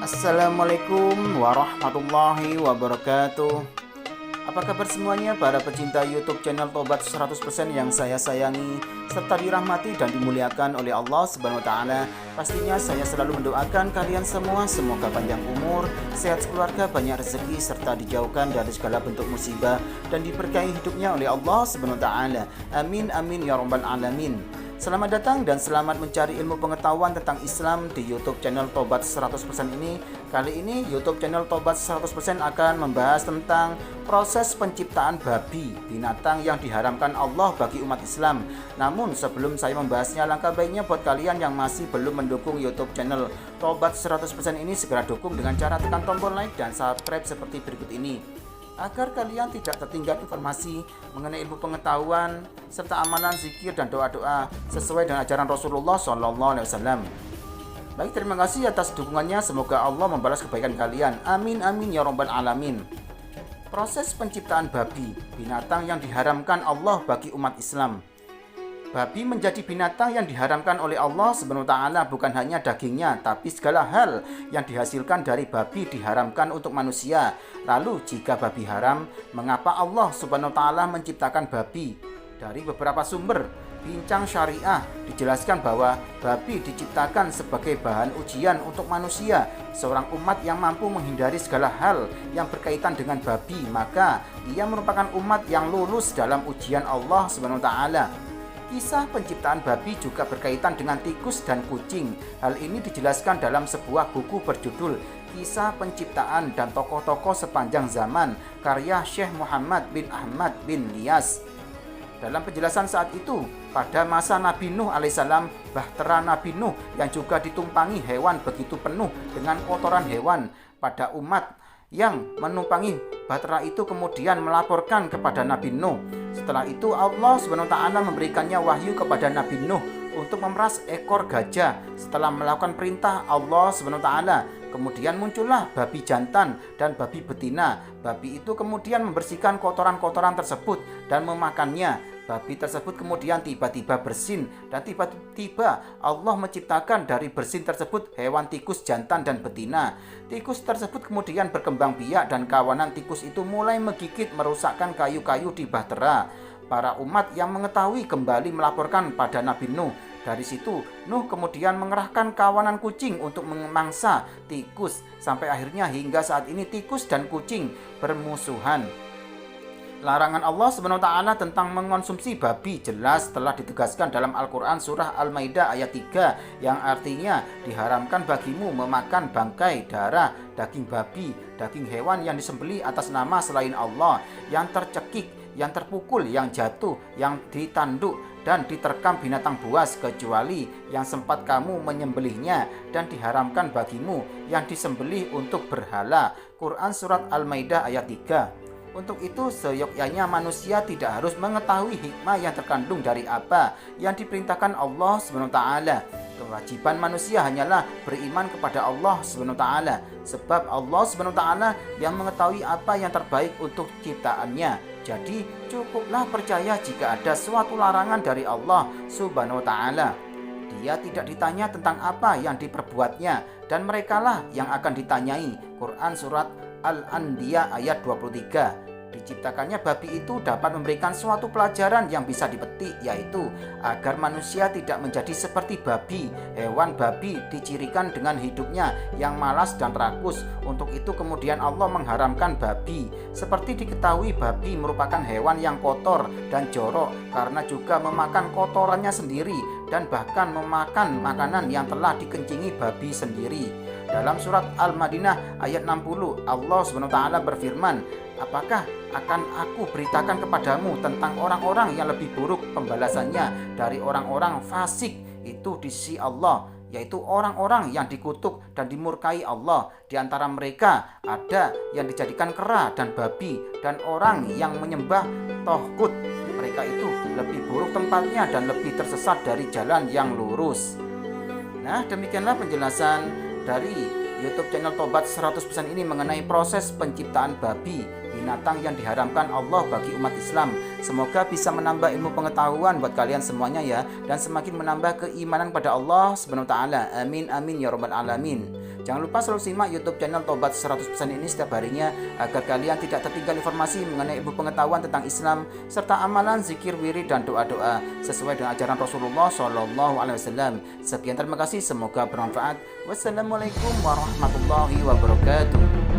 Assalamualaikum warahmatullahi wabarakatuh. Apa kabar semuanya para pecinta YouTube channel Tobat 100% yang saya sayangi serta dirahmati dan dimuliakan oleh Allah Subhanahu wa taala. Pastinya saya selalu mendoakan kalian semua semoga panjang umur, sehat keluarga, banyak rezeki serta dijauhkan dari segala bentuk musibah dan diberkahi hidupnya oleh Allah Subhanahu wa taala. Amin amin ya rabbal alamin. Selamat datang dan selamat mencari ilmu pengetahuan tentang Islam di YouTube channel Tobat 100% ini. Kali ini YouTube channel Tobat 100% akan membahas tentang proses penciptaan babi, binatang yang diharamkan Allah bagi umat Islam. Namun sebelum saya membahasnya, langkah baiknya buat kalian yang masih belum mendukung YouTube channel Tobat 100% ini, segera dukung dengan cara tekan tombol like dan subscribe seperti berikut ini, agar kalian tidak tertinggal informasi mengenai ilmu pengetahuan serta amalan zikir dan doa-doa sesuai dengan ajaran Rasulullah SAW. Baik, terima kasih atas dukungannya. Semoga Allah membalas kebaikan kalian. Amin amin ya rabbal alamin. Proses penciptaan babi, binatang yang diharamkan Allah bagi umat Islam. Babi menjadi binatang yang diharamkan oleh Allah Subhanahu wa taala, bukan hanya dagingnya, tapi segala hal yang dihasilkan dari babi diharamkan untuk manusia. Lalu jika babi haram, mengapa Allah Subhanahu wa taala menciptakan babi? Dari beberapa sumber bincang syariah dijelaskan bahwa babi diciptakan sebagai bahan ujian untuk manusia. Seorang umat yang mampu menghindari segala hal yang berkaitan dengan babi, maka ia merupakan umat yang lulus dalam ujian Allah Subhanahu wa taala. Kisah penciptaan babi juga berkaitan dengan tikus dan kucing. Hal ini dijelaskan dalam sebuah buku berjudul Kisah Penciptaan dan Tokoh-Tokoh Sepanjang Zaman, karya Syekh Muhammad bin Ahmad bin Niyas. Dalam penjelasan saat itu, pada masa Nabi Nuh alaihissalam, bahtera Nabi Nuh yang juga ditumpangi hewan begitu penuh dengan kotoran hewan. Pada umat yang menumpangi bahtera itu kemudian melaporkan kepada Nabi Nuh. Setelah itu Allah SWT memberikannya wahyu kepada Nabi Nuh untuk memeras ekor gajah. Setelah melakukan perintah Allah SWT, kemudian muncullah babi jantan dan babi betina. Babi itu kemudian membersihkan kotoran-kotoran tersebut dan memakannya. Babi tersebut kemudian tiba-tiba bersin, dan tiba-tiba Allah menciptakan dari bersin tersebut hewan tikus jantan dan betina. Tikus tersebut kemudian berkembang biak dan kawanan tikus itu mulai menggigit merusakkan kayu-kayu di bahtera. Para umat yang mengetahui kembali melaporkan pada Nabi Nuh. Dari situ Nuh kemudian mengerahkan kawanan kucing untuk memangsa tikus, sampai akhirnya hingga saat ini tikus dan kucing bermusuhan. Larangan Allah SWT tentang mengonsumsi babi jelas telah ditegaskan dalam Al-Quran surah Al-Maidah ayat 3, yang artinya diharamkan bagimu memakan bangkai, darah, daging babi, daging hewan yang disembelih atas nama selain Allah, yang tercekik, yang terpukul, yang jatuh, yang ditanduk dan diterkam binatang buas, kecuali yang sempat kamu menyembelihnya, dan diharamkan bagimu yang disembelih untuk berhala. Quran surat Al-Maidah ayat 3. Untuk itu seyogyanya manusia tidak harus mengetahui hikmah yang terkandung dari apa yang diperintahkan Allah SWT. Kewajiban manusia hanyalah beriman kepada Allah SWT, sebab Allah SWT yang mengetahui apa yang terbaik untuk ciptaannya. Jadi cukuplah percaya jika ada suatu larangan dari Allah SWT. Dia tidak ditanya tentang apa yang diperbuatnya, dan merekalah yang akan ditanyai. Quran surat Al-Anbiya ayat 23. Diciptakannya babi itu dapat memberikan suatu pelajaran yang bisa dipetik, yaitu agar manusia tidak menjadi seperti babi. Hewan babi dicirikan dengan hidupnya yang malas dan rakus. Untuk itu kemudian Allah mengharamkan babi. Seperti diketahui, babi merupakan hewan yang kotor dan jorok karena juga memakan kotorannya sendiri dan bahkan memakan makanan yang telah dikencingi babi sendiri. Dalam surat Al-Madinah ayat 60, Allah SWT berfirman, apakah akan aku beritakan kepadamu tentang orang-orang yang lebih buruk pembalasannya dari orang-orang fasik itu di sisi Allah, yaitu orang-orang yang dikutuk dan dimurkai Allah. Di antara mereka ada yang dijadikan kera dan babi, dan orang yang menyembah Tohut. Mereka itu lebih buruk tempatnya dan lebih tersesat dari jalan yang lurus. Nah, demikianlah penjelasan dari YouTube channel Tobat 100% ini mengenai proses penciptaan babi, binatang yang diharamkan Allah bagi umat Islam. Semoga bisa menambah ilmu pengetahuan buat kalian semuanya ya, dan semakin menambah keimanan pada Allah Subhanahu wa taala. Amin amin ya rabbal alamin. Jangan lupa selalu simak YouTube channel Tobat 100% ini setiap harinya agar kalian tidak tertinggal informasi mengenai ilmu pengetahuan tentang Islam serta amalan, zikir, wirid dan doa-doa sesuai dengan ajaran Rasulullah SAW. Sekian, terima kasih, semoga bermanfaat. Wassalamualaikum warahmatullahi wabarakatuh.